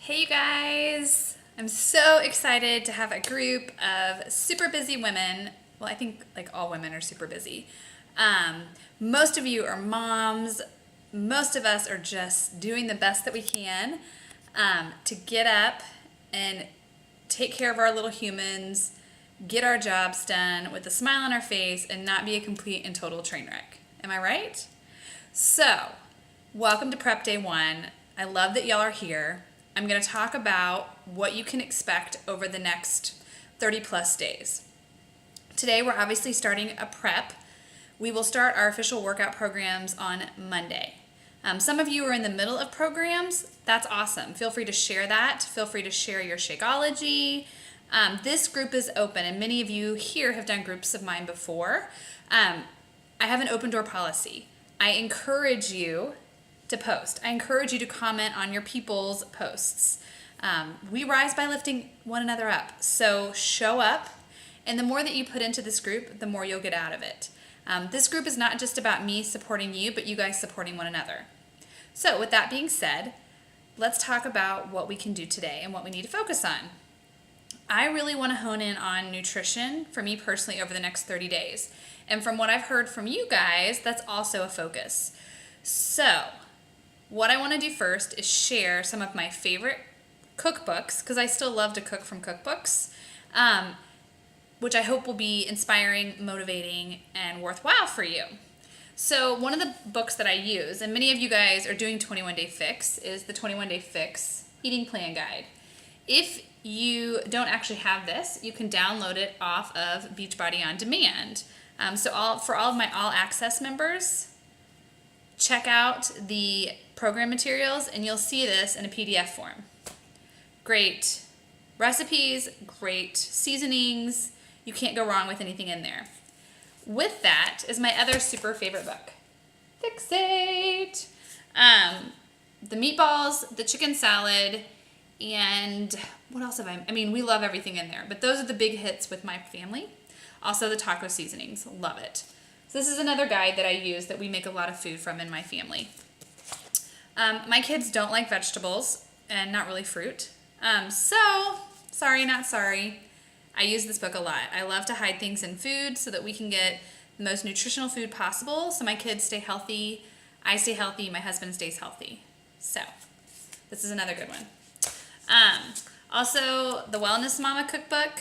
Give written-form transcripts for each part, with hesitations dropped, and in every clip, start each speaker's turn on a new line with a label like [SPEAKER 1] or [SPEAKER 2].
[SPEAKER 1] Hey you guys! I'm so excited to have a group of super busy women. Well, I think like all women are super busy. Um, Most of you are moms. Most of us are just doing the best that we can to get up and take care of our little humans, get our jobs done with a smile on our face, and not be a complete and total train wreck. Am I right? So, welcome to Prep Day 1. I love that y'all are here. I'm going to talk about what you can expect over the next 30 plus days. Today, we're obviously starting a prep. We will start our official workout programs on Monday. Some of you are in the middle of programs. That's awesome. Feel free to share that. Feel free to share your Shakeology. This group is open, and many of you here have done groups of mine before. I have an open door policy. I encourage you to post. I encourage you to comment on your people's posts. We rise by lifting one another up. So show up, and the more that you put into this group, the more you'll get out of it. This group is not just about me supporting you, but you guys supporting one another. So with that being said, let's talk about what we can do today and what we need to focus on. I really want to hone in on nutrition for me personally over the next 30 days. And from what I've heard from you guys, that's also a focus. So what I want to do first is share some of my favorite cookbooks, because I still love to cook from cookbooks, which I hope will be inspiring, motivating, and worthwhile for you. So one of the books that I use, and many of you guys are doing 21 Day Fix, is the 21 Day Fix Eating Plan Guide. If you don't actually have this, you can download it off of Beachbody On Demand. For all of my All Access members, check out the program materials and you'll see this in a PDF form. Great recipes, great seasonings. You can't go wrong with anything in there. With that is my other super favorite book, Fixate. The meatballs, the chicken salad, and what else have I mean, we love everything in there, but those are the big hits with my family. Also the taco seasonings, love it. So this is another guide that I use that we make a lot of food from in my family. My kids don't like vegetables and not really fruit. So, sorry, not sorry. I use this book a lot. I love to hide things in food so that we can get the most nutritional food possible so my kids stay healthy, I stay healthy, my husband stays healthy. So, this is another good one. Also, the Wellness Mama cookbook,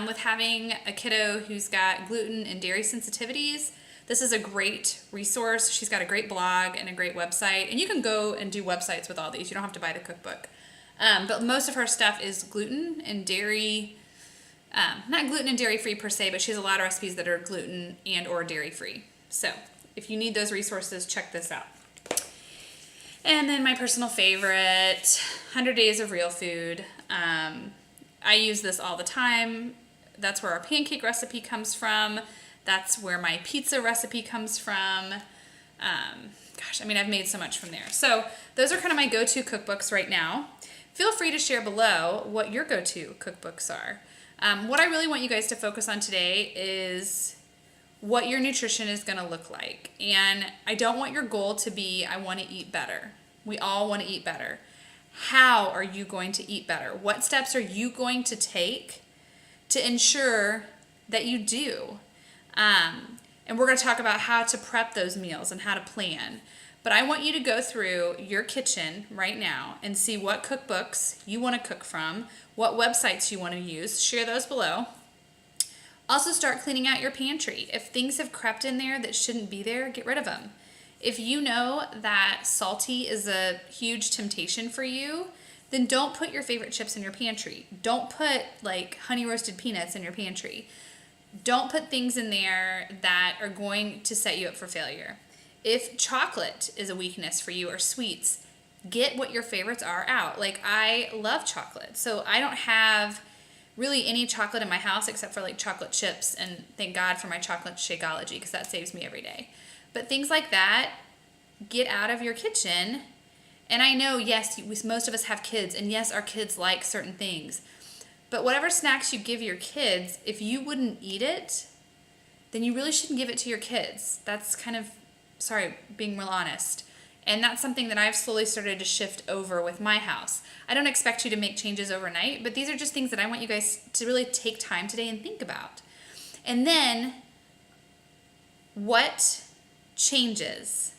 [SPEAKER 1] with having a kiddo who's got gluten and dairy sensitivities. This is a great resource. She's got a great blog and a great website, and you can go and do websites with all these. You don't have to buy the cookbook. But most of her stuff is gluten and dairy, not gluten and dairy free per se, but she has a lot of recipes that are gluten and or dairy free. So if you need those resources, check this out. And then my personal favorite, 100 Days of Real Food. I use this all the time. That's where our pancake recipe comes from. That's where my pizza recipe comes from. I've made so much from there. So those are kind of my go-to cookbooks right now. Feel free to share below what your go-to cookbooks are. What I really want you guys to focus on today is what your nutrition is going to look like. And I don't want your goal to be, I want to eat better. We all want to eat better. How are you going to eat better? What steps are you going to take to ensure that you do? And we're going to talk about how to prep those meals and how to plan. But I want you to go through your kitchen right now and see what cookbooks you want to cook from, what websites you want to use. Share those below. Also start cleaning out your pantry. If things have crept in there that shouldn't be there, get rid of them. If you know that salty is a huge temptation for you, then don't put your favorite chips in your pantry. Don't put like honey roasted peanuts in your pantry. Don't put things in there that are going to set you up for failure. If chocolate is a weakness for you or sweets, get what your favorites are out. Like I love chocolate, so I don't have really any chocolate in my house except for like chocolate chips, and thank God for my chocolate Shakeology because that saves me every day. But things like that, get out of your kitchen. And I know, yes, most of us have kids, and yes, our kids like certain things. But whatever snacks you give your kids, if you wouldn't eat it, then you really shouldn't give it to your kids. That's kind of, sorry, being real honest. And that's something that I've slowly started to shift over with my house. I don't expect you to make changes overnight, but these are just things that I want you guys to really take time today and think about. And then, what changes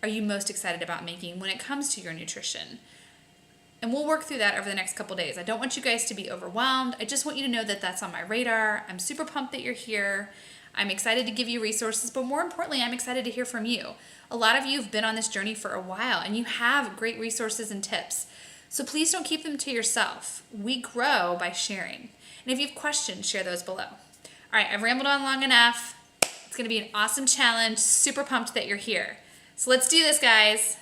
[SPEAKER 1] are you most excited about making when it comes to your nutrition? And we'll work through that over the next couple days. I don't want you guys to be overwhelmed. I just want you to know that that's on my radar. I'm super pumped that you're here. I'm excited to give you resources, but more importantly, I'm excited to hear from you. A lot of you have been on this journey for a while and you have great resources and tips. So please don't keep them to yourself. We grow by sharing. And if you have questions, share those below. All right, I've rambled on long enough. It's gonna be an awesome challenge. Super pumped that you're here. So let's do this, guys.